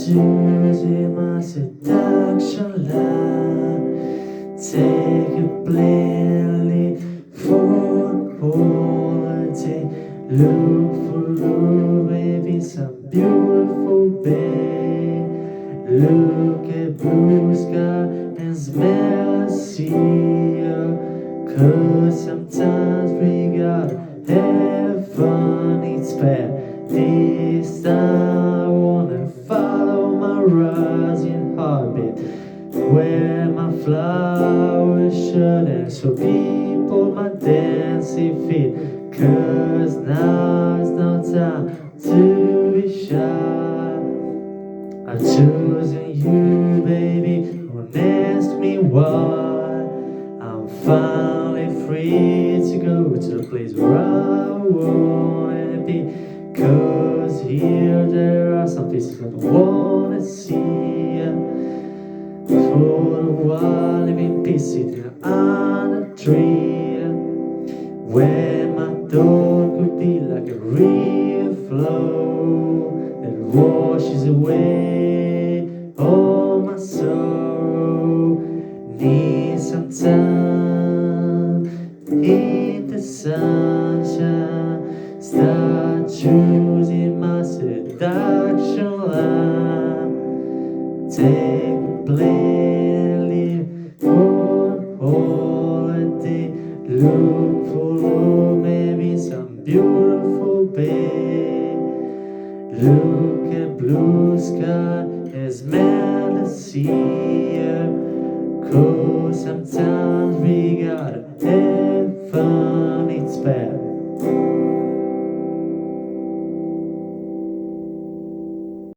choosing my seduction line. Take a plainly for quality. Look for love, maybe some beautiful babe. Look at blue sky and smell the sea. 'Cause sometimes we gotta have fun, it's bad. This time I wanna follow my rising heartbeat, wear my flower shirt and show people my dancing feet. 'Cause now it's no time to be shy. I'm choosing you, baby, don't ask me why. I'm finally free to go to the place where I wanna be. 'Cause here there are some places that I wanna see. For a while living in peace, sitting under a tree, where my thought could be like a river flow that washes away all my sorrow. Need some time in the sunshine. Start choosing my seduction line. Take a plane, live for holiday. Look for love, maybe some beautiful babe. Look at blue sky and smell the sea. 'Cause sometimes we gotta have fun, it's bad.